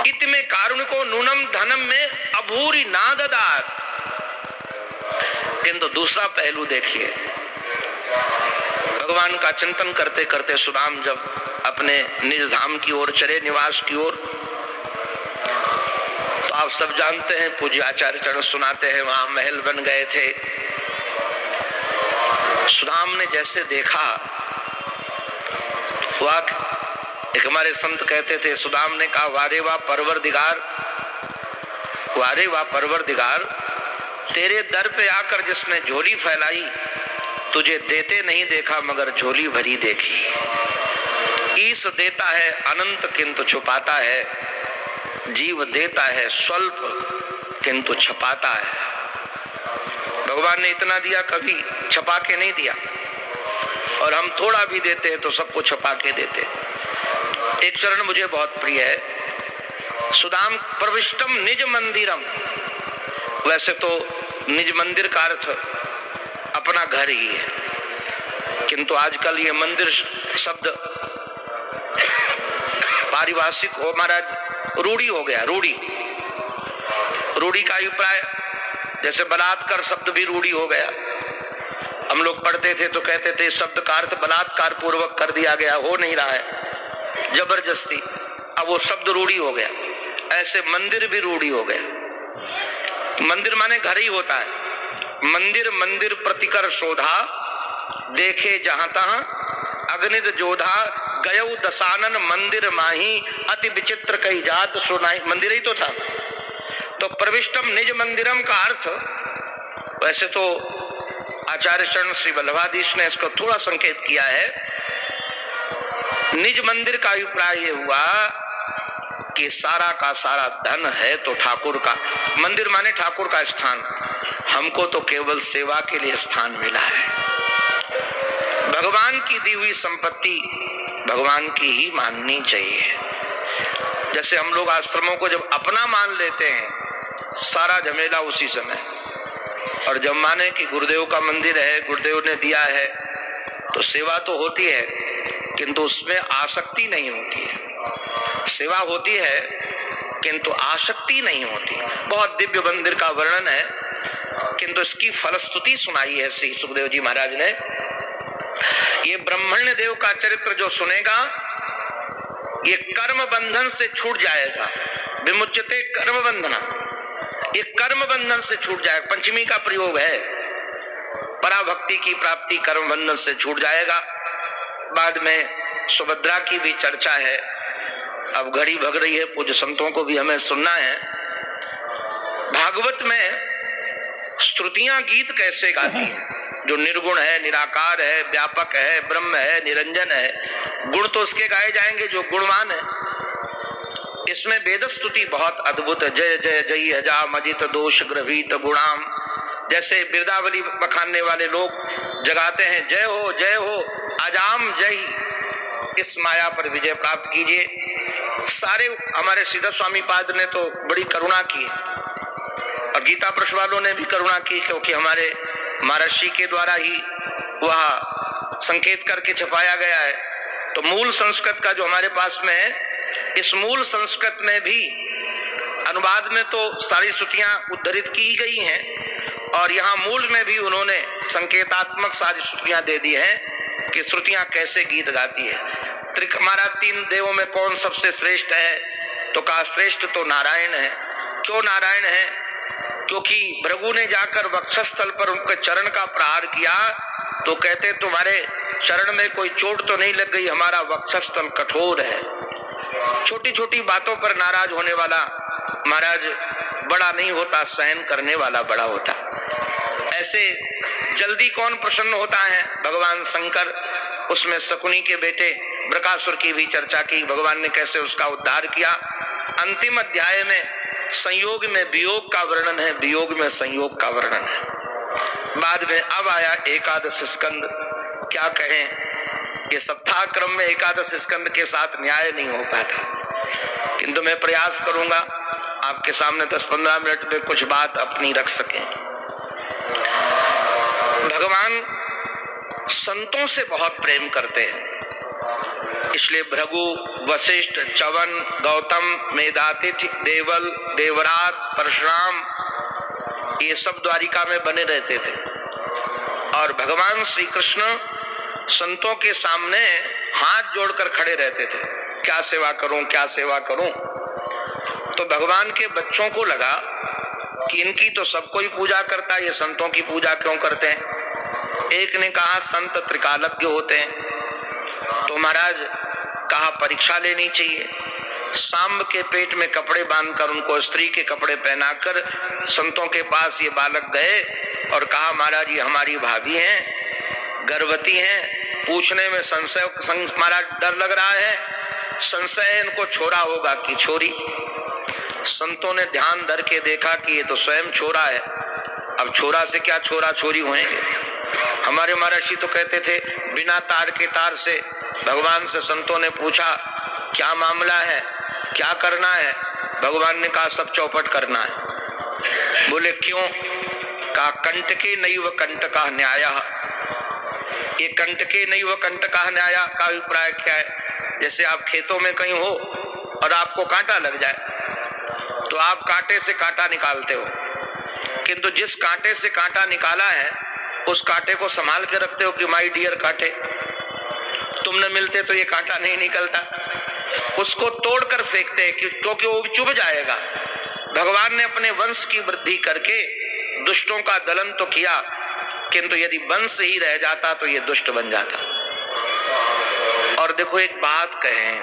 इत में कारुणिको नूनम धनम में अभूरी नाददात। किंतु दूसरा पहलू देखिए, भगवान का चिंतन करते करते सुदाम जब अपने निज धाम की ओर चले, निवास की ओर, तो आप सब जानते हैं, पूज्य आचार्य चरण सुनाते हैं, वहां महल बन गए थे। सुदाम ने जैसे देखा, एक हमारे संत कहते थे, सुदाम ने कहा, वारे वाह परवरदिगार, वारे वाह परवरदिगार, तेरे दर पे आकर जिसने झोली फैलाई, तुझे देते नहीं देखा मगर झोली भरी देखी। ईश देता है अनंत किंतु छुपाता है, जीव देता है स्वल्प किंतु छपाता है। भगवान ने इतना दिया, कभी छपा के नहीं दिया, और हम थोड़ा भी देते हैं तो सबको छपा के देते। एक चरण मुझे बहुत प्रिय है, सुदाम प्रविष्टम निज मंदिरम। वैसे तो निज मंदिर का अर्थ अपना घर ही है, किंतु आजकल ये मंदिर शब्द पारिभाषिक हो, महाराज रूढ़ी हो गया। रूढ़ी का अभिप्राय, जैसे बलात्कार शब्द भी रूढ़ी हो गया। हम लोग पढ़ते थे तो कहते थे शब्द का अर्थ बलात्कार पूर्वक कर दिया गया, हो नहीं रहा है, जबरदस्ती। अब वो शब्द रूढ़ी हो गया, ऐसे मंदिर भी रूढ़ी हो गया। मंदिर माने घर ही होता है। मंदिर मंदिर प्रतिकर शोधा, देखे जहां तहां अग्निद जोधा, गयौ दसानन मंदिर माही, अति विचित्र कई जात सुनाई। मंदिर ही तो था। तो प्रविष्टम निज मंदिरम का अर्थ, वैसे तो आचार्य चरण श्री वल्लभाधीश ने इसको थोड़ा संकेत किया है। निज मंदिर का अभिप्राय ये हुआ कि सारा का सारा धन है तो ठाकुर का। मंदिर माने ठाकुर का स्थान, हमको तो केवल सेवा के लिए स्थान मिला है। भगवान की दी हुई संपत्ति भगवान की ही माननी चाहिए। जैसे हम लोग आश्रमों को जब अपना मान लेते हैं, सारा झमेला उसी समय, और जब माने कि गुरुदेव का मंदिर है, गुरुदेव ने दिया है, तो सेवा तो होती है किंतु उसमें आसक्ति नहीं होती है। सेवा होती है किंतु आसक्ति नहीं होती। बहुत दिव्य मंदिर का वर्णन है, किंतु इसकी फलस्तुति सुनाई है श्री सुखदेव जी महाराज ने। ये ब्रह्मण्य देव का चरित्र जो सुनेगा, ये कर्म बंधन से छूट जाएगा। विमुच्यते कर्म बंधना, ये कर्म बंधन से छूट जाएगा। पंचमी का प्रयोग है, पराभक्ति की प्राप्ति कर्म बंधन से छूट जाएगा। बाद में सुभद्रा की भी चर्चा है। अब घड़ी भग रही है, पूज्य संतों को भी हमें सुनना है। भागवत में श्रुतियां गीत कैसे गाती हैं, जो निर्गुण है, निराकार है, व्यापक है, ब्रह्म है, निरंजन है। गुण तो उसके गाए जाएंगे जो गुणवान है। इसमें वेद स्तुति बहुत अद्भुत है। जय जय जय हजाम अजित दोष ग्रभीत गुणाम। जैसे बिरदावली बखानने वाले लोग जगाते हैं, जय हो अजाम जय, इस माया पर विजय प्राप्त कीजिए। सारे हमारे सीधा स्वामी पाद ने तो बड़ी करुणा की, और गीता प्रेस वालों ने भी करुणा की, क्योंकि हमारे महर्षि के द्वारा ही वह संकेत करके छपाया गया है। तो मूल संस्कृत का जो हमारे पास में है, इस मूल संस्कृत में भी अनुवाद में तो सारी श्रुतियां उद्धृत की गई हैं, और यहाँ मूल में भी उन्होंने संकेतात्मक सारी श्रुतियां दे दी हैं कि श्रुतियां कैसे गीत गाती है। हमारा तीन देवों में कौन सबसे श्रेष्ठ है, तो कहा श्रेष्ठ तो नारायण है। क्यों नारायण है? क्योंकि भृगु ने जाकर वक्षस्थल पर उनके चरण का प्रहार किया, तो कहते तुम्हारे चरण में कोई चोट तो नहीं लग गई, हमारा वक्षस्थल कठोर है। छोटी छोटी बातों पर नाराज होने वाला महाराज बड़ा नहीं होता, सहन करने वाला बड़ा होता। ऐसे जल्दी कौन प्रसन्न होता है? भगवान शंकर। उसमें शकुनी के बेटे बृकासुर की भी चर्चा की, भगवान ने कैसे उसका उद्धार किया। अंतिम अध्याय में संयोग में वियोग का वर्णन है, वियोग में संयोग का वर्णन है। बाद में अब आया एकादश स्कंद। क्या कहें, ये सप्ताह क्रम में एकादश स्कंद के साथ न्याय नहीं हो पाता, किंतु मैं प्रयास करूंगा आपके सामने 10-15 मिनट में कुछ बात अपनी रख सकें। भगवान संतों से बहुत प्रेम करते हैं। इसलिए भृगु, वशिष्ठ, च्यवन, गौतम, मेधातिथि, देवल, देवरात, परशुराम, ये सब द्वारिका में बने रहते थे। और भगवान श्री कृष्ण संतों के सामने हाथ जोड़कर खड़े रहते थे, क्या सेवा करूं, क्या सेवा करूं। तो भगवान के बच्चों को लगा कि इनकी तो सब कोई पूजा करता है, ये संतों की पूजा क्यों करते हैं। एक ने कहा संत त्रिकालज्ञ होते हैं, तो महाराज कहा परीक्षा लेनी चाहिए। सांब के पेट में कपड़े बांधकर उनको स्त्री के कपड़े पहनाकर संतों के पास ये बालक गए और कहा महाराज ये हमारी भाभी हैं, गर्भवती हैं, पूछने में संशय महाराज डर लग रहा है, संशय है इनको छोरा होगा कि छोरी। संतों ने ध्यान धर के देखा कि ये तो स्वयं छोरा है, अब छोरा से क्या छोरा छोरी होंगे। हमारे महर्षि तो कहते थे बिना तार के तार से भगवान से संतों ने पूछा क्या मामला है, क्या करना है। भगवान ने कहा सब चौपट करना है। बोले क्यों? कहा कंटके नैव कंटका न्यायः। ये कंटके नैव कंटका न्याय का अभिप्राय क्या है? जैसे आप खेतों में कहीं हो और आपको कांटा लग जाए तो आप कांटे से कांटा निकालते हो, किंतु जिस कांटे से कांटा निकाला है उस कांटे को संभाल के रखते हो कि माय डियर कांटे, तुम न मिलते तो ये कांटा नहीं निकलता। उसको तोड़कर फेंकते हैं क्योंकि वो चुभ जाएगा। भगवान ने अपने वंश की वृद्धि करके दुष्टों का दलन तो किया, किंतु यदि वंश ही रह जाता तो ये दुष्ट बन जाता। और देखो एक बात कहें,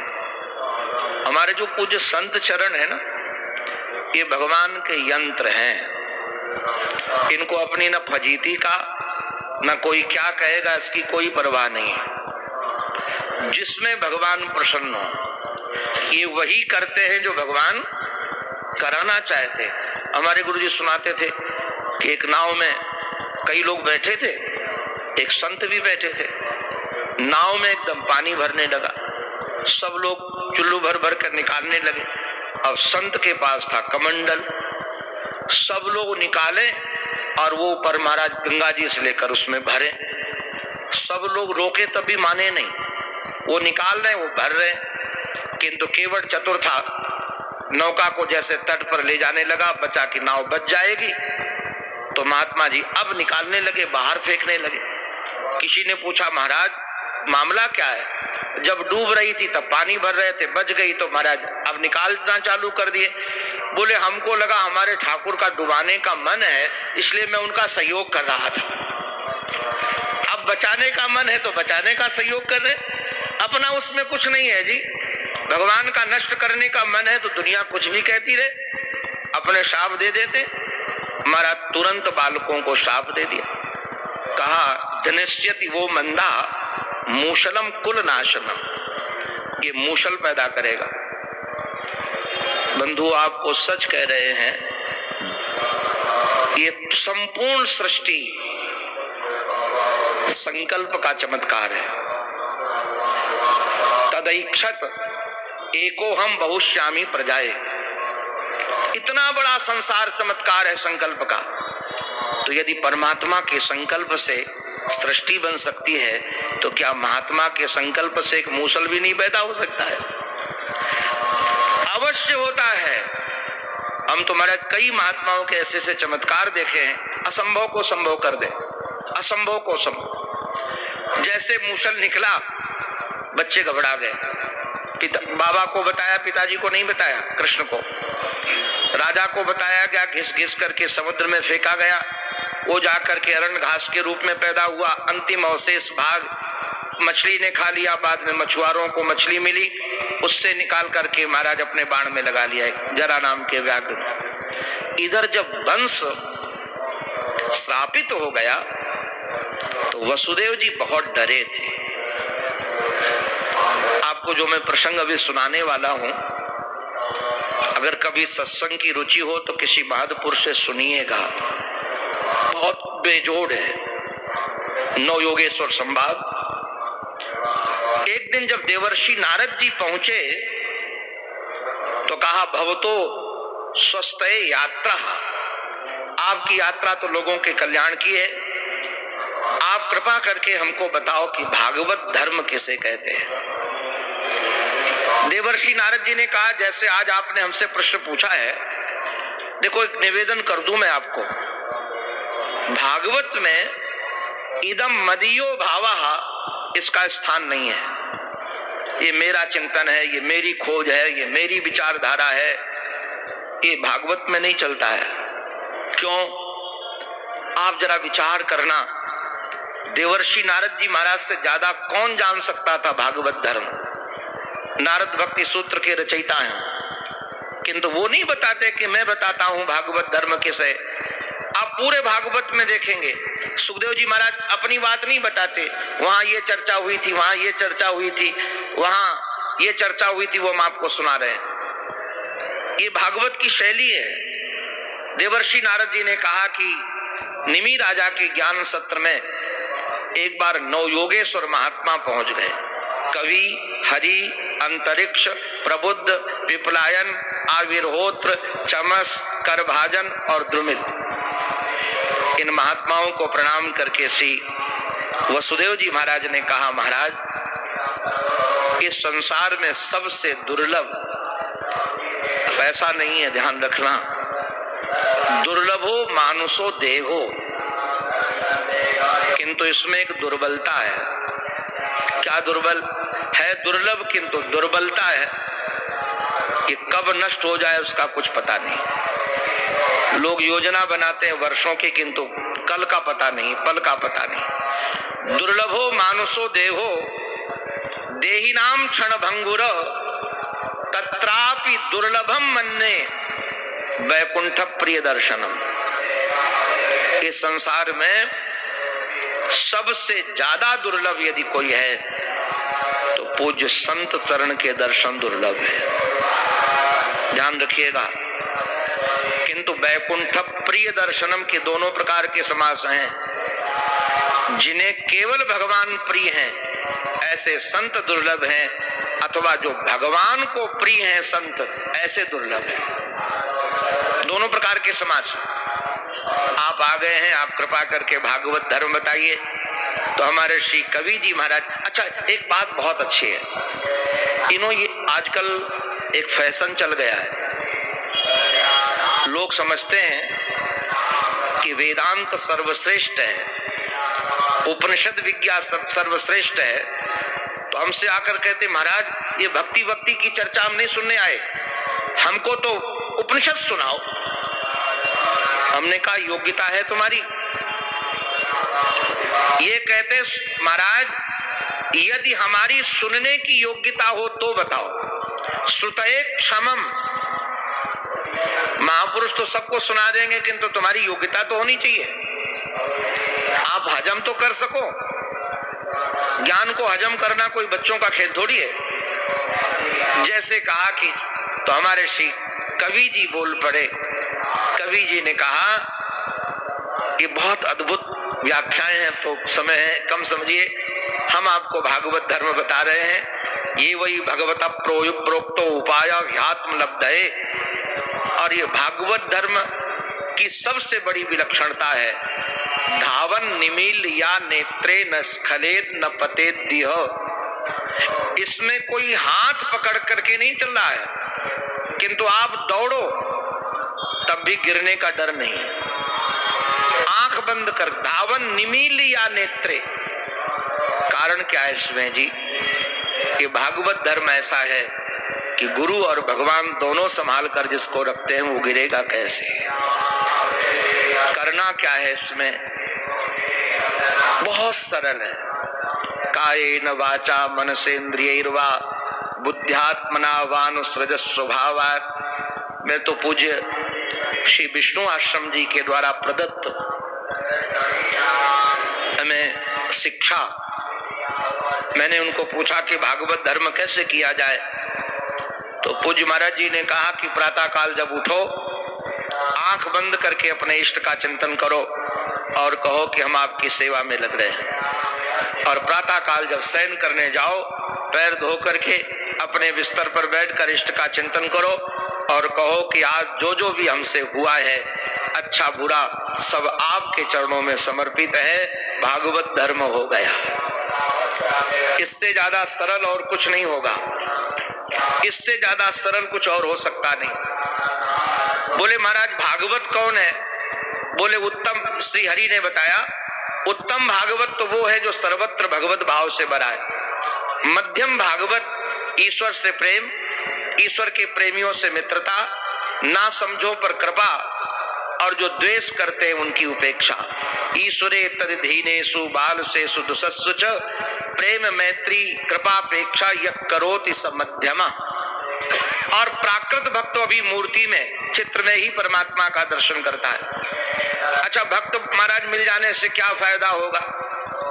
हमारे जो पूज्य संत चरण है ना, ये भगवान के यंत्र हैं। इनको अपनी न फजीती का न कोई क्या कहेगा इसकी कोई परवाह नहीं है। जिसमें भगवान प्रसन्न हो ये वही करते हैं जो भगवान कराना चाहते। हमारे गुरुजी सुनाते थे कि एक नाव में कई लोग बैठे थे, एक संत भी बैठे थे। नाव में एकदम पानी भरने लगा, सब लोग चुल्लू भर भर कर निकालने लगे। अब संत के पास था कमंडल, सब लोग निकाले और वो ऊपर महाराज गंगा जी से लेकर उसमें भरे। सब लोग रोके तभी माने नहीं, वो निकाल रहे वो भर रहे, किंतु केवट चतुर था, नौका को जैसे तट पर ले जाने लगा, बचा कि नाव बच जाएगी। तो महात्मा जी अब निकालने लगे, बाहर फेंकने लगे। किसी ने पूछा महाराज मामला क्या है? जब डूब रही थी तब पानी भर रहे थे, बच गई तो महाराज अब निकालना चालू कर दिए। बोले हमको लगा हमारे ठाकुर का डुबाने का मन है इसलिए मैं उनका सहयोग कर रहा था, अब बचाने का मन है तो बचाने का सहयोग कर रहे, अपना उसमें कुछ नहीं है जी। भगवान का नष्ट करने का मन है तो दुनिया कुछ भी कहती रहे, अपने शाप दे देते। हमारा तुरंत बालकों को शाप दे दिया, कहा जनिष्यति वो मंदा मूशलम कुल नाशनम, ये मूशल पैदा करेगा। बंधु आपको सच कह रहे हैं, ये संपूर्ण सृष्टि संकल्प का चमत्कार है। तदैक्षत एको हम बहुश्यामी प्रजाए, इतना बड़ा संसार चमत्कार है संकल्प का। तो यदि परमात्मा के संकल्प से सृष्टि बन सकती है तो क्या महात्मा के संकल्प से एक मूसल भी नहीं पैदा हो सकता है? अवश्य होता है। हम तुम्हारे कई महात्माओं के ऐसे ऐसे चमत्कार देखे हैं, असंभव को संभव कर दे, असंभव को संभव। जैसे मूसल निकला, बच्चे घबरा गए, बाबा को बताया, पिताजी को नहीं बताया, कृष्ण को। राजा को बताया गया, घिस घिस करके समुद्र में फेंका गया, वो जाकर के अरण घास के रूप में पैदा हुआ। अंतिम अवशेष भाग मछली ने खा लिया, बाद में मछुआरों को मछली मिली, उससे निकाल करके महाराज अपने बाण में लगा लिया जरा नाम के व्याघ्र। इधर जब वंश श्रापित हो गया तो वसुदेव जी बहुत डरे थे। आपको जो मैं प्रसंग अभी सुनाने वाला हूं, अगर कभी सत्संग की रुचि हो तो किसी महापुरुष से सुनिएगा, बहुत बेजोड़ है। नौ योगेश्वर संवाद। एक दिन जब देवर्षि नारद जी पहुंचे तो कहा भवतो स्वस्थये यात्रा, आपकी यात्रा तो लोगों के कल्याण की है, आप कृपा करके हमको बताओ कि भागवत धर्म किसे कहते हैं। देवर्षि नारद जी ने कहा, जैसे आज आपने हमसे प्रश्न पूछा है, देखो एक निवेदन कर दूं मैं आपको। भागवत में इदम मदीयो भावः इसका स्थान नहीं है। ये मेरा चिंतन है, ये मेरी खोज है, ये मेरी विचारधारा है, ये भागवत में नहीं चलता है। क्यों? आप जरा विचार करना, देवर्षि नारद जी महाराज से ज्यादा कौन जान सकता था भागवत धर्म? नारद भक्ति सूत्र के रचयिता हैं, किंतु वो नहीं बताते कि मैं बताता हूं भागवत धर्म किसे। आप पूरे भागवत में देखेंगे सुखदेव जी महाराज अपनी बात नहीं बताते, वहां ये चर्चा हुई थी, वहां ये चर्चा हुई थी, वहां ये चर्चा हुई थी, वो हम आपको सुना रहे हैं। ये भागवत की शैली है। देवर्षि नारद जी ने कहा कि निमि राजा के ज्ञान सत्र में एक बार नवयोगेश्वर महात्मा पहुंच गए। कवि, हरि, अंतरिक्ष, प्रबुद्ध, पिपलायन, आविर्होत्र, चमस, करभाजन और द्रुमिल, इन महात्माओं को प्रणाम करके श्री वसुदेव जी महाराज ने कहा, महाराज इस संसार में सबसे दुर्लभ, पैसा नहीं है, ध्यान रखना, दुर्लभो मानुषो देहो, किंतु इसमें एक दुर्बलता है। क्या दुर्बल है? दुर्लभ किंतु दुर्बलता है कि कब नष्ट हो जाए उसका कुछ पता नहीं। लोग योजना बनाते हैं वर्षों की, किंतु कल का पता नहीं, पल का पता नहीं। दुर्लभो मानुषो देहो देहिनाम क्षण भंगुर तत्रापि दुर्लभम मन्ने वैकुंठ प्रिय दर्शनम। इस संसार में सबसे ज्यादा दुर्लभ यदि कोई है तो पूज्य संत चरण के दर्शन दुर्लभ है, ध्यान रखिएगा। किंतु वैकुंठ प्रिय दर्शनम के दोनों प्रकार के समास हैं। जिन्हें केवल भगवान प्रिय हैं ऐसे संत दुर्लभ हैं, अथवा जो भगवान को प्रिय हैं संत, ऐसे दुर्लभ हैं। दोनों प्रकार के समास। आप आ गए हैं, आप कृपा करके भागवत धर्म बताइए। तो हमारे श्री कवि जी महाराज, अच्छा एक बात बहुत अच्छी है, ये आजकल एक फैशन चल गया है। लोग समझते हैं कि वेदांत सर्वश्रेष्ठ है, उपनिषद विज्ञान सर्वश्रेष्ठ है, तो हमसे आकर कहते महाराज ये भक्ति वक्ति की चर्चा हम नहीं सुनने आए, हमको तो उपनिषद सुनाओ। हमने कहा योग्यता है तुम्हारी? ये कहते महाराज यदि हमारी सुनने की योग्यता हो तो बताओ। श्रुतये क्षमम, महापुरुष तो सबको सुना देंगे, किंतु तुम्हारी योग्यता तो होनी चाहिए, आप हजम तो कर सको। ज्ञान को हजम करना कोई बच्चों का खेल थोड़ी है। जैसे कहा कि तो हमारे श्री कवि जी बोल पड़े। कवि जी ने कहा कि बहुत अद्भुत व्याख्याएं हैं, तो समय है कम समझिए, हम आपको भागवत धर्म बता रहे हैं। ये वही भगवता प्रोक्तो उपाय ह्यात्म लब्ध है। और ये भागवत धर्म की सबसे बड़ी विलक्षणता है, धावन निमील या नेत्रे न स्खलेत न पतेत दिह। इसमें कोई हाथ पकड़ करके नहीं चल रहा है, किंतु आप दौड़ो तब भी गिरने का डर नहीं। आंख बंद कर, धावन निमील या नेत्रे। कारण क्या है इसमें जी? कि भागवत धर्म ऐसा है कि गुरु और भगवान दोनों संभाल कर जिसको रखते हैं वो गिरेगा कैसे। करना क्या है इसमें? बहुत सरल है। कायेन वाचा मनसेन्द्रियैर्वा बुद्ध्यात्मना वानुसृजस्व भावात्। मैं तो पूज्य श्री विष्णु आश्रम जी के द्वारा प्रदत्त हमें शिक्षा, मैंने उनको पूछा कि भागवत धर्म कैसे किया जाए, तो पूज्य महाराज जी ने कहा कि प्रातः काल जब उठो, आंख बंद करके अपने इष्ट का चिंतन करो और कहो कि हम आपकी सेवा में लग रहे हैं। और प्रातः काल जब शयन करने जाओ, पैर धो करके अपने बिस्तर पर बैठकर इष्ट का चिंतन करो और कहो कि आज जो जो भी हमसे हुआ है, अच्छा बुरा, सब आपके चरणों में समर्पित है, भागवत धर्म हो गया। इससे ज्यादा सरल और कुछ नहीं होगा। इससे ज्यादा सरल कुछ और हो सकता नहीं। बोले महाराज भागवत कौन है? बोले उत्तम श्री हरि ने बताया, उत्तम भागवत तो वो है जो सर्वत्र भगवत भाव से भरा है। मध्यम भागवत ईश्वर से प्रेम, ईश्वर के प्रेमियों से मित्रता, ना समझो पर कृपा, और जो द्वेष करते हैं उनकी उपेक्षा। ईश्वरे तदधीनेषु बालसेषु दुसस्सु च प्रेम मैत्री कृपापेक्षा यः करोति स मध्यमा। और प्राकृत भक्त अभी मूर्ति में चित्र में ही परमात्मा का दर्शन करता है। अच्छा भक्त महाराज मिल जाने से क्या फायदा होगा?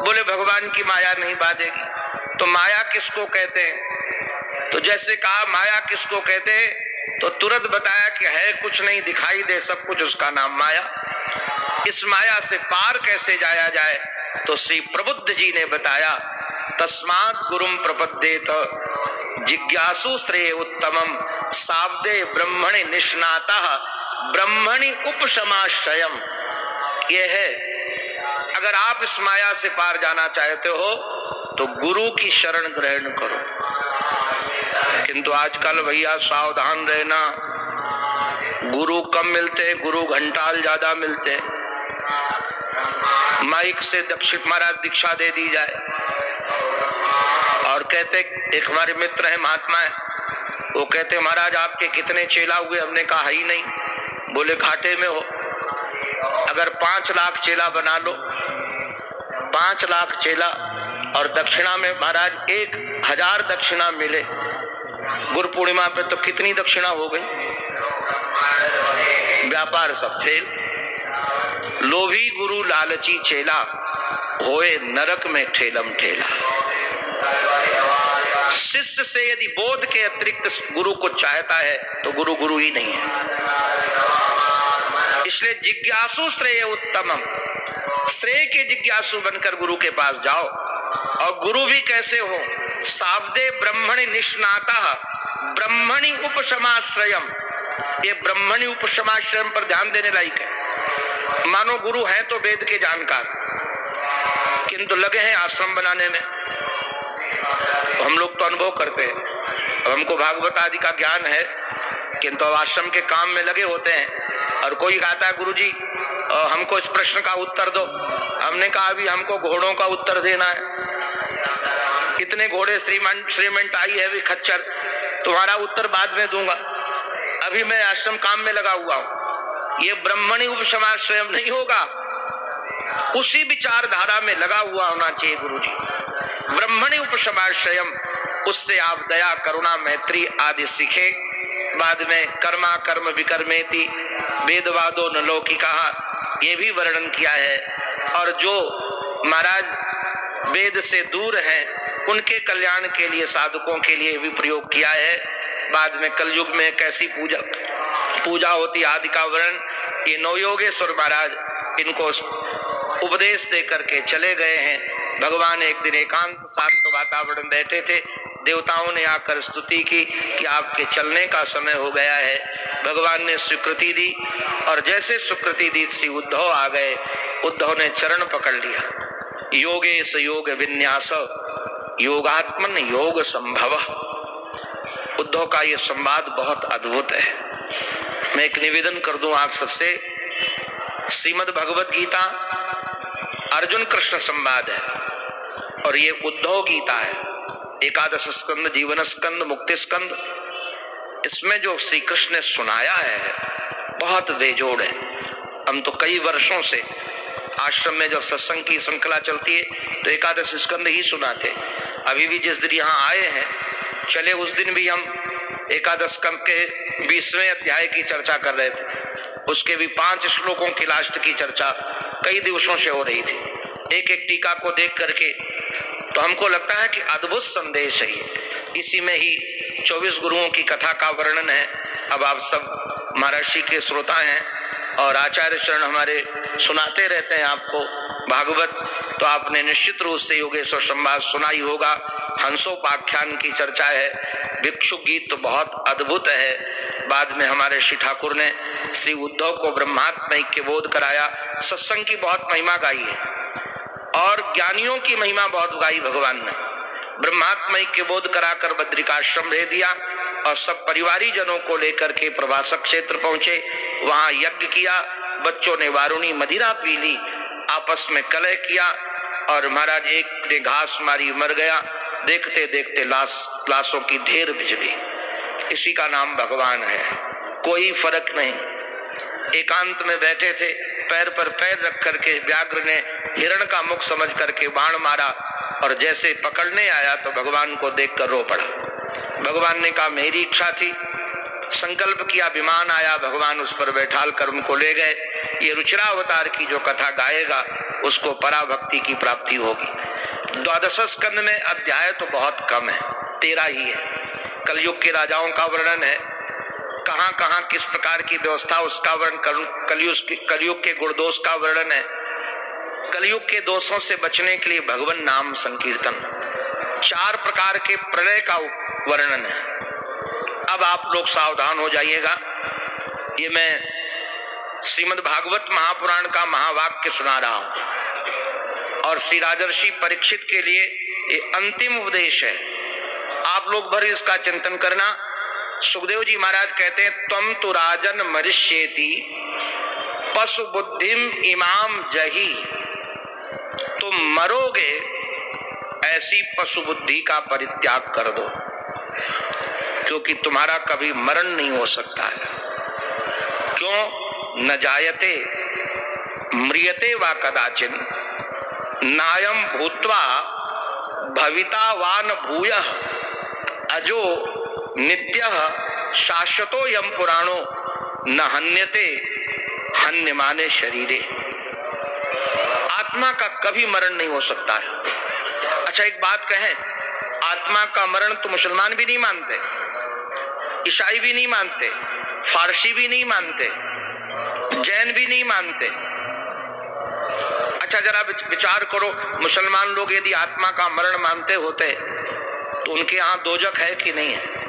बोले भगवान की माया नहीं बाधेगी। तो माया किसको कहते हैं? तो जैसे कहा माया किसको कहते हैं, तो तुरंत बताया कि है कुछ नहीं, दिखाई दे सब कुछ, उसका नाम माया। इस माया से पार कैसे जाया जाए? तो श्री प्रबुद्ध जी ने बताया, तस्मात् गुरुम प्रपद्येत जिज्ञासु श्रेय उत्तमम सावदे ब्रह्मणि निष्णातः ब्रह्मणि उपशमाश्रयम्। ये है, अगर आप इस माया से पार जाना चाहते हो तो गुरु की शरण ग्रहण करो। किंतु आजकल भैया सावधान रहना, गुरु कम मिलते, गुरु घंटाल ज्यादा मिलते। माइक से दक्षिण महाराज दीक्षा दे दी जाए और कहते, एक हमारे मित्र है महात्मा है, वो कहते महाराज आपके कितने चेला हुए? हमने कहा ही नहीं। बोले घाटे में हो। अगर 5 लाख चेला बना लो, 5 लाख चेला, और दक्षिणा में महाराज 1000 दक्षिणा मिले गुरु पूर्णिमा पे, तो कितनी दक्षिणा हो गई? व्यापार सब फेल। लोभी गुरु लालची चेला होए नरक में ठेलम ठेला। शिष्य से यदि बोध के अतिरिक्त गुरु को चाहता है तो गुरु गुरु ही नहीं है। इसलिए जिज्ञासु श्रेय उत्तमम, श्रेय के जिज्ञासु बनकर गुरु के पास जाओ। और गुरु भी कैसे हो? सावदे ब्रह्मणि निष्णातः ब्रह्मणि उपशमाश्रयम्। ये ब्रह्मणि उपशमाश्रयम् पर ध्यान देने लायक है। मानो गुरु हैं तो वेद के जानकार, किंतु लगे हैं आश्रम बनाने में। हम लोग तो अनुभव करते हैं, हमको भागवत आदि का ज्ञान है, किंतु आश्रम के काम में लगे होते हैं। और कोई कहता है गुरुजी हमको इस प्रश्न का उत्तर दो। हमने कहा अभी हमको घोड़ों का उत्तर देना है। कितने घोड़े श्रीमंत आई है भी खच्चर, तुम्हारा उत्तर बाद में दूंगा, अभी मैं आश्रम काम में लगा हुआ हूं। ये ब्रह्मणि उपशमाश्रयम् नहीं होगा, उसी विचारधारा में लगा हुआ होना चाहिए गुरुजी। ब्रह्मणि उपशमाश्रयम्, उससे आप दया करुणा मैत्री आदि सीखे। बाद में कर्मा कर्म विकर्मेति वेदवादो न लौकिकः, ये भी वर्णन किया है। और जो महाराज वेद से दूर हैं उनके कल्याण के लिए, साधकों के लिए भी प्रयोग किया है। बाद में कलयुग में कैसी पूजा होती आदि का वर्णन ये नवयोगेश्वर महाराज इनको उपदेश दे करके चले गए हैं। भगवान एक दिन एकांत शांत वातावरण बैठे थे, देवताओं ने आकर स्तुति की कि आपके चलने का समय हो गया है। भगवान ने स्वीकृति दी, और जैसे स्वीकृति दी श्री उद्धव आ गए। उद्धव ने चरण पकड़ लिया। योगेश योग विन्यास योगात्मन योग संभव। उद्धव का ये संवाद बहुत अद्भुत है। मैं एक निवेदन कर दूं आप सबसे, श्रीमद् भगवत गीता अर्जुन कृष्ण संवाद है और ये उद्धव गीता है। 11 स्कंद, जीवन स्कंद, मुक्ति स्कंद, इसमें जो श्री कृष्ण ने सुनाया है बहुत बेजोड़ है। हम तो कई वर्षों से आश्रम में जब सत्संग की श्रृंखला चलती है तो 11 स्कंद ही सुनाते। अभी भी जिस दिन यहाँ आए हैं चले, उस दिन भी हम 11 स्कंद के 20वें अध्याय की चर्चा कर रहे थे। उसके भी 5 श्लोकों की लास्ट की चर्चा कई दिवसों से हो रही थी। एक एक टीका को देख करके तो हमको लगता है कि अद्भुत संदेश है ये। इसी में ही 24 गुरुओं की कथा का वर्णन है। अब आप सब महर्षि के श्रोता हैं और आचार्य चरण हमारे सुनाते रहते हैं आपको भागवत, तो आपने निश्चित रूप से योगेश्वर संवाद सुना ही होगा। हंसोपाख्यान की चर्चा है। भिक्षु गीत तो बहुत अद्भुत है। बाद में हमारे श्री ठाकुर ने श्री उद्धव को ब्रह्मात्म के बोध कराया। सत्संग की बहुत महिमा गाई है और ज्ञानियों की महिमा बहुत गाई भगवान ने। ब्रह्मात्म के बोध कराकर बद्रिकाश्रम भेज दिया और सब परिवारी जनों को लेकर के प्रभासक क्षेत्र पहुंचे। वहां यज्ञ किया, बच्चों ने वारुणी मदिरा पी ली, आपस में कलह किया और महाराज एक ने घास मारी, मर गया। देखते देखते लाशों की ढेर बिछ गई। इसी का नाम भगवान है, कोई फर्क नहीं। एकांत में बैठे थे, पैर पर पैर रख करके व्याघ्र ने हिरण का मुख समझ करके बाण मारा और जैसे पकड़ने आया तो भगवान को देखकर रो पड़ा। भगवान ने कहा मेरी इच्छा थी, संकल्प किया, विमान आया, भगवान उस पर बैठाल कर उनको ले गए। ये रुचिरावतार की जो कथा गाएगा उसको पराभक्ति की प्राप्ति होगी। 12 स्कंद में अध्याय तो बहुत कम है, 13 ही है। कलयुग के राजाओं का वर्णन है, कहां कहां किस प्रकार की व्यवस्था उसका वर्णन करूं। कलयुग के गुणदोष का वर्णन है। कलयुग के दोषों से बचने के लिए भगवान नाम संकीर्तन, 4 प्रकार के प्रलय का वर्णन है। अब आप लोग सावधान हो जाइएगा। ये मैं श्रीमद् भागवत महापुराण का महावाक्य सुना रहा हूं और श्री राजर्षि परीक्षित के लिए ये अंतिम उपदेश है। आप लोग भर इसका चिंतन करना। सुखदेव जी महाराज कहते हैं त्वम तु राजन मरिष्येति पशु बुद्धिम इमाम जही, तुम मरोगे ऐसी पशु बुद्धि का परित्याग कर दो, क्योंकि तुम्हारा कभी मरण नहीं हो सकता है। क्यों? न जायते म्रियते वा कदाचिन नायम भूत्वा भविता वा न भूयः अजो नित्यः शाश्वतो यम पुराणो न हन्यते हन्यमाने शरीरे। आत्मा का कभी मरण नहीं हो सकता है। अच्छा एक बात कहें, आत्मा का मरण तो मुसलमान भी नहीं मानते, ईसाई भी नहीं मानते, फारसी भी नहीं मानते, जैन भी नहीं मानते। अच्छा जरा विचार करो, मुसलमान लोग यदि आत्मा का मरण मानते होते तो उनके यहाँ दोजख है कि नहीं है?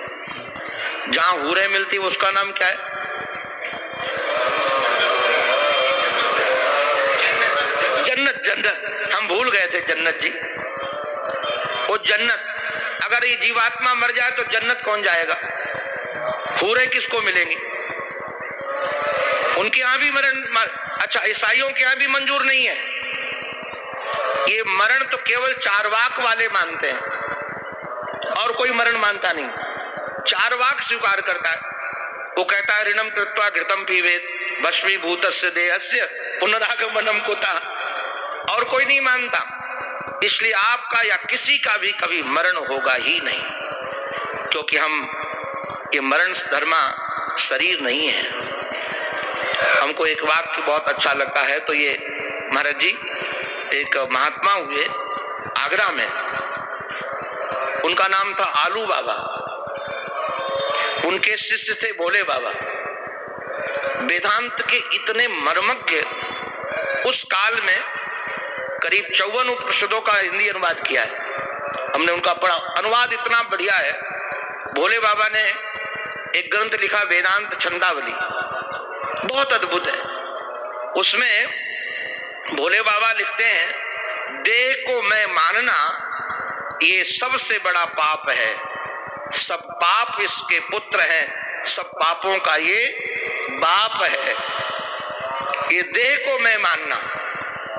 जहां हूरें मिलती उसका नाम क्या है? जन्नत। जन्नत हम भूल गए थे, जन्नत जी। वो जन्नत, अगर ये जीवात्मा मर जाए तो जन्नत कौन जाएगा? हूरें किसको मिलेंगी? उनके यहाँ भी मरण। अच्छा ईसाइयों के यहाँ भी मंजूर नहीं है ये मरण, तो केवल चारवाक वाले मानते हैं और कोई मरण मानता नहीं। चारवाक स्वीकार करता है, वो कहता है ऋणम कृत्वा घृतम पीवेत भस्मीभूतस्य देहस्य पुनरागमनम कुतः, और कोई नहीं मानता। इसलिए आपका या किसी का भी कभी मरण होगा ही नहीं, क्योंकि हम ये मरण धर्मा शरीर नहीं है। हमको एक वाक्य बहुत अच्छा लगता है, तो ये महाराज जी एक महात्मा हुए आगरा में, उनका नाम था आलू बाबा, उनके शिष्य थे भोले बाबा। वेदांत के इतने मर्मज्ञ, उस काल में करीब 54 उपनिषदों का हिंदी अनुवाद किया है हमने, उनका पढ़ा। अनुवाद इतना बढ़िया है। भोले बाबा ने एक ग्रंथ लिखा वेदांत छंदावली, बहुत अद्भुत है। उसमें भोले बाबा लिखते हैं देह को मैं मानना ये सबसे बड़ा पाप है, सब पाप इसके पुत्र हैं, सब पापों का ये बाप है। ये देह को मैं मानना,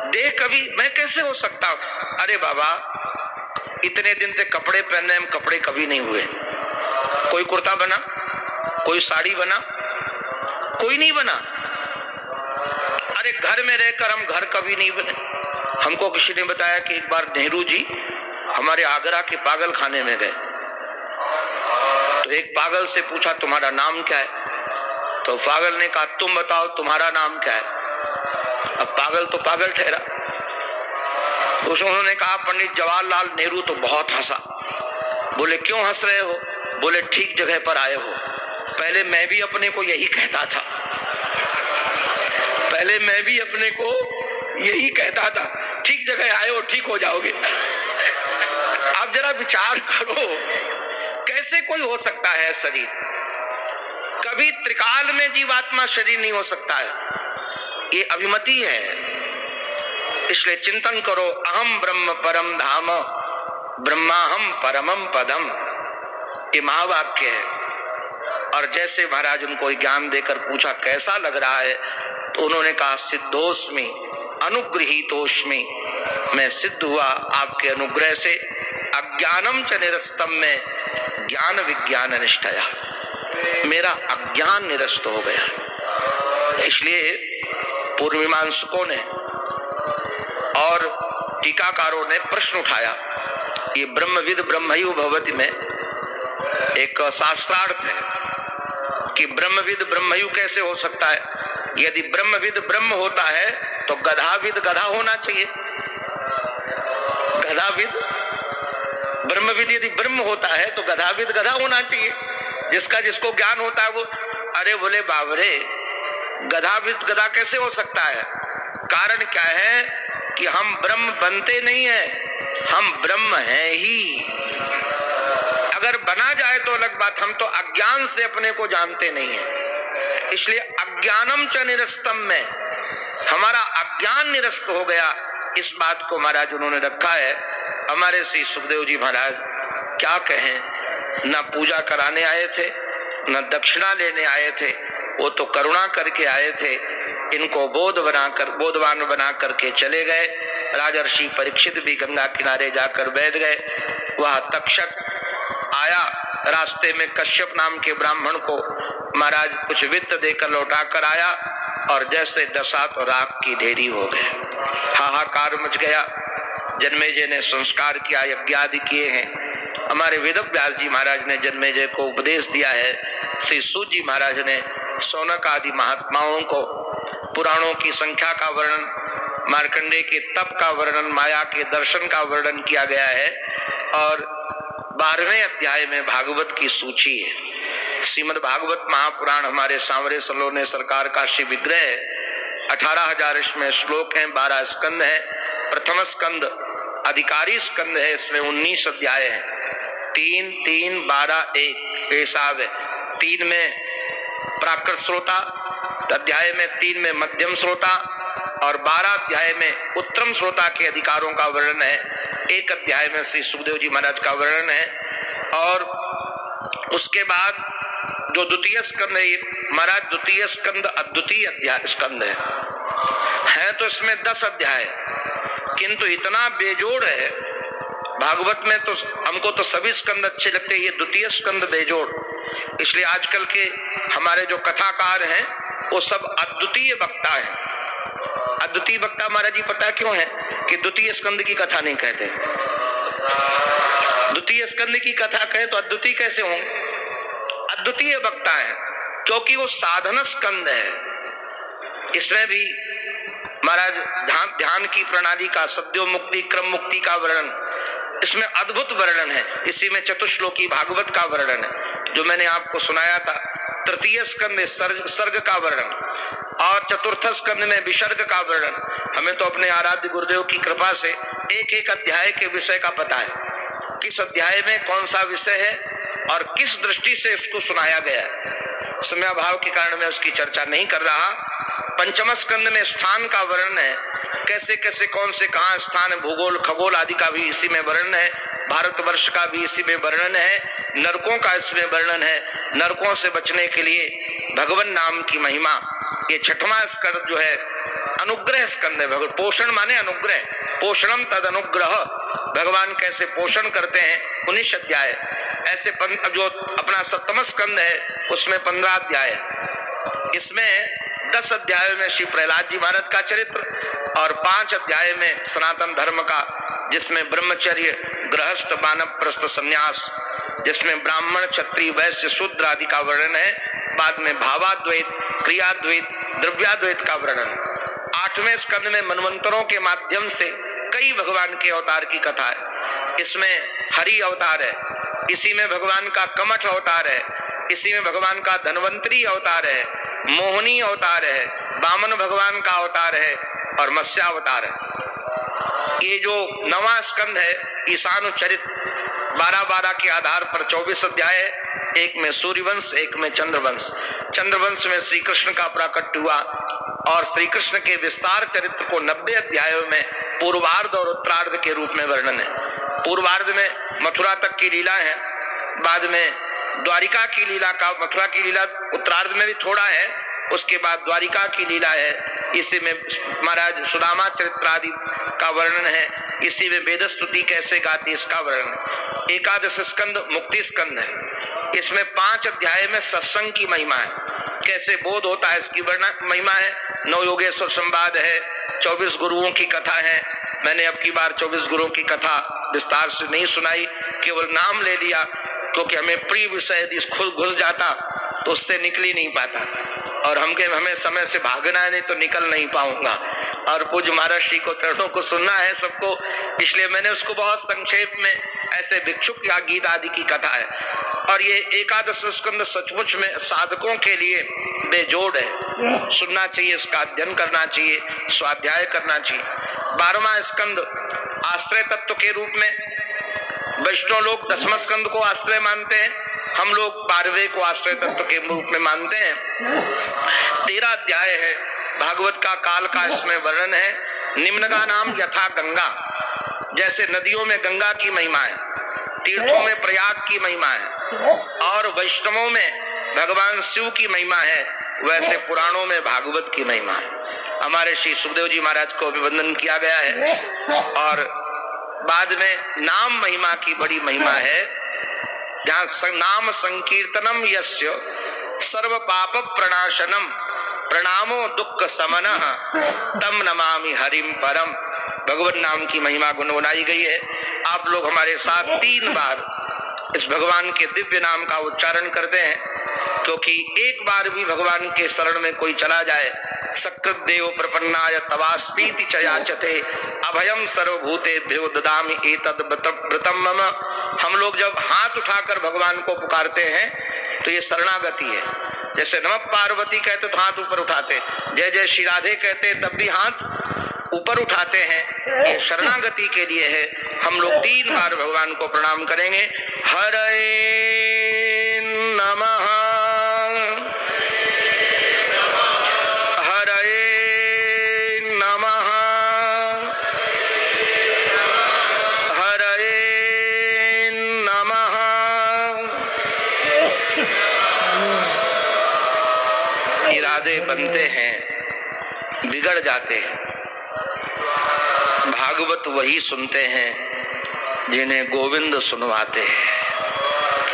देह कभी मैं कैसे हो सकता हूं? अरे बाबा इतने दिन से कपड़े पहनने हम कपड़े कभी नहीं हुए, कोई कुर्ता बना, कोई साड़ी बना, कोई नहीं बना। अरे घर में रहकर हम घर कभी नहीं बने। हमको किसी ने बताया कि एक बार नेहरू जी हमारे आगरा के पागल खाने में गए, तो एक पागल से पूछा तुम्हारा नाम क्या है? तो पागल ने कहा तुम बताओ तुम्हारा नाम क्या है? अब पागल तो पागल ठहरा। तो उन्होंने कहा पंडित जवाहरलाल नेहरू। तो बहुत हंसा। बोले क्यों हंस रहे हो? बोले ठीक जगह पर आए हो। पहले मैं भी अपने को यही कहता था, पहले मैं भी अपने को यही कहता था, ठीक जगह आए हो, ठीक हो जाओगे। आप जरा विचार करो, कैसे कोई हो सकता है शरीर? कभी त्रिकाल में जीवात्मा शरीर नहीं हो सकता है, ये अभिमति है। इसलिए चिंतन करो, अहम ब्रह्म परम धाम ब्रह्माहम परमम पदम, ये महावाक्य है। और जैसे महाराज उनको ज्ञान देकर पूछा कैसा लग रहा है, तो उन्होंने कहा सिद्धोस्मि अनुगृहीतोस्मि, मैं सिद्ध हुआ आपके अनुग्रह से, अज्ञानम च निरस्तम में ज्ञान विज्ञान निष्ठया, मेरा अज्ञान निरस्त हो गया। इसलिए पूर्व मीमांसकों ने और टीकाकारों ने प्रश्न उठाया, ये ब्रह्मविद ब्रह्मयु भवति में एक शास्त्रार्थ है कि ब्रह्मविद ब्रह्मयु कैसे हो सकता है। यदि ब्रह्मविद ब्रह्म होता है तो गधाविद गधा होना चाहिए। गधाविद ब्रह्मविद यदि ब्रह्म होता है तो गधाविद गधा होना चाहिए, जिसका जिसको ज्ञान होता है वो। अरे बोले बाबरे, गधाविद गधा कैसे हो सकता है? कारण क्या है कि हम ब्रह्म बनते नहीं है, हम ब्रह्म हैं ही। अगर बना जाए तो अलग बात, हम तो अज्ञान से अपने को जानते नहीं है। इसलिए अज्ञानम च निरस्तम में हमारा अज्ञान निरस्त हो गया, इस बात को महाराज उन्होंने रखा है। हमारे श्री सुखदेव जी महाराज क्या कहें, न पूजा कराने आए थे न दक्षिणा लेने आए थे, वो तो करुणा करके आए थे। इनको बोधवान बना करके चले गए। राजर्षि परीक्षित भी गंगा किनारे जाकर बैठ गए। वह तक्षक आया, रास्ते में कश्यप नाम के ब्राह्मण को महाराज कुछ वित्त देकर लौटा कर आया, और जैसे डसा तो राख की ढेरी हो गए। हाहाकार मच गया। जन्मेजय ने संस्कार किया, यज्ञ आदि किए हैं। हमारे वेदव्यास जी महाराज ने जन्मेजय को उपदेश दिया है। श्री सूत जी महाराज ने सौनक आदि महात्माओं को पुराणों की संख्या का वर्णन, मार्कंडेय के तप का वर्णन, माया के दर्शन का वर्णन किया गया है। और 12वें अध्याय में भागवत की सूची है। श्रीमद् भागवत महापुराण हमारे सांवरे सलोने सरकार का श्री विग्रह 18,000 इसमें श्लोक हैं, 12 स्कंद है। प्रथम स्कंद अधिकारी स्कंद है, इसमें 19 अध्याय है। 3, 3, 12, 1 हिसाब है। 3 में प्राकृत श्रोता अध्याय में, 3 में मध्यम श्रोता और 12 अध्याय में उत्तम श्रोता के अधिकारों का वर्णन है। 1 अध्याय में श्री सुखदेव जी महाराज का वर्णन है। और उसके बाद जो द्वितीय स्कंद है महाराज, द्वितीय स्कंद अद्वितीय अध्याय स्कंद है तो इसमें 10 अध्याय, किंतु इतना बेजोड़ है भागवत में। तो हमको तो सभी स्कंद अच्छे लगते हैं, ये द्वितीय स्कंद बेजोड़। इसलिए आजकल के हमारे जो कथाकार हैं वो सब अद्वितीय वक्ता हैं। अद्वितीय वक्ता महाराज जी पता क्यों है कि द्वितीय स्कंद की कथा नहीं कहते। द्वितीय स्कंद की कथा कहे तो अद्वितीय कैसे होंगे? अद्वितीय वक्ता है क्योंकि वो साधन स्कंद है। इसमें भी महाराज ध्यान की प्रणाली का, सद्यो मुक्ति क्रम मुक्ति का वर्णन, इसमें अद्भुत वर्णन है। इसी में चतुश्लोकी भागवत का वर्णन है जो मैंने आपको सुनाया था। तृतीय स्कंद सर्ग का वर्णन, और चतुर्थ स्कंद में विसर्ग का वर्णन। हमें तो अपने आराध्य गुरुदेव की कृपा से एक एक अध्याय के विषय का पता है, किस अध्याय में कौन सा विषय है और किस दृष्टि से उसको सुनाया गया है। समयाभाव के कारण मैं उसकी चर्चा नहीं कर रहा। पंचम स्कंद में स्थान का वर्णन है, कैसे कैसे कौन से कहाँ स्थान, भूगोल खगोल आदि का भी इसी में वर्णन है। भारतवर्ष का भी इसी में वर्णन है। नरकों का इसमें वर्णन है, नरकों से बचने के लिए भगवान नाम की महिमा। ये 6वां स्कंद जो है अनुग्रह स्कंद है। भगवान पोषण माने अनुग्रह, पोषणम तद अनुग्रह, भगवान कैसे पोषण करते हैं 19 अध्याय। ऐसे जो अपना 7वां स्कंद है उसमें 15 अध्याय है। इसमें 10 अध्याय में श्री प्रहलाद जी महाराज का चरित्र और 5 अध्याय में सनातन धर्म का, जिसमें ब्रह्मचर्य गृहस्थ वानप्रस्थ संन्यास, जिसमें ब्राह्मण क्षत्रिय वैश्य शूद्र आदि का वर्णन है। बाद में भावाद्वैत, क्रियाद्वैत, द्रव्याद्वैत का वर्णन। 8वें स्कंद में मनवंतरों के माध्यम से कई भगवान के अवतार की कथा है। इसमें हरि अवतार है, इसी में भगवान का कमठ अवतार है, इसी में भगवान का धनवंतरी अवतार है, मोहनी अवतार है, वामन भगवान का अवतार है और मत्स्यावतार है। ये जो 9वां स्कंद है ईशान चरित, 12-12 के आधार पर 24 अध्याय है। एक में सूर्यवंश, एक में चंद्रवंश। चंद्रवंश में श्री कृष्ण का प्राकट्य हुआ और श्री कृष्ण के विस्तार चरित्र को 90 अध्यायों में पूर्वार्ध और उत्तरार्ध के रूप में वर्णन है। पूर्वार्ध में मथुरा तक की लीला है, बाद में द्वारिका की लीला का, मथुरा की लीला उत्तरार्ध में भी थोड़ा है, उसके बाद द्वारिका की लीला है। इसी में महाराज सुदामा चरित्र आदि का वर्णन है, इसी में वेद स्तुति कैसे गाती इसका वर्णन है। एकादश स्कंद मुक्ति स्कंद है, इसमें 5 अध्याय में सत्संग की महिमा है, कैसे बोध होता है इसकी वर्णन महिमा है। 9 योगेश्वर संवाद है, 24 गुरुओं की कथा है। मैंने अब की बार 24 गुरुओं की कथा विस्तार से नहीं सुनाई, केवल नाम ले लिया, क्योंकि हमें प्रिय विषय यदि खुद घुस जाता तो उससे निकल ही नहीं पाता, और हमें समय से भागना है, नहीं तो निकल नहीं पाऊंगा। और पूज्य महर्षि को चरणों को सुनना है सबको, इसलिए मैंने उसको बहुत संक्षेप में, ऐसे भिक्षुक या गीत आदि की कथा है। और ये एकादश स्कंद सचमुच में साधकों के लिए बेजोड़ है, सुनना चाहिए, इसका अध्ययन करना चाहिए, स्वाध्याय करना चाहिए। 12वां स्कंद आश्रय तत्व के रूप में वैष्णव लोग 10वां स्कंद को आश्रय मानते हैं, हम लोग 12वें को आश्रय तत्व के रूप में मानते हैं। 13 अध्याय है भागवत का, काल का इसमें वर्णन है। निम्नगा नाम यथा गंगा, जैसे नदियों में गंगा की महिमा है, तीर्थों में प्रयाग की महिमा है, और वैष्णवों में भगवान शिव की महिमा है, वैसे पुराणों में भागवत की महिमा है। हमारे श्री सुखदेव जी महाराज को अभिवंदन किया गया है। और बाद में नाम महिमा की बड़ी महिमा है, जहाँ नाम संकीर्तनम यस्य सर्व पाप प्रणाशनम प्रणामो दुख समनः तम नमामि हरिम परम। भगवान नाम की महिमा गुनगुनाई गई है। आप लोग हमारे साथ 3 बार इस भगवान के दिव्य नाम का उच्चारण करते हैं, क्योंकि एक बार भी भगवान के शरण में कोई चला जाए, सकृत देव प्रपन्नाय तवास्मीति च याचते अभयम सर्वभूतेभ्यो ददामि एतद् व्रतम मम। हम लोग जब हाथ उठाकर भगवान को पुकारते हैं तो ये शरणागति है। जैसे नमः पार्वती कहते तो हाथ ऊपर उठाते, जय जय श्री राधे कहते तब भी हाथ ऊपर उठाते हैं, ये शरणागति के लिए है। हम लोग 3 बार भगवान को प्रणाम करेंगे। हरे नमः, हरे नमः, हरे नमः। इरादे बनते हैं, बिगड़ जाते हैं। भागवत वही सुनते हैं जिन्हें गोविंद सुनवाते हैं।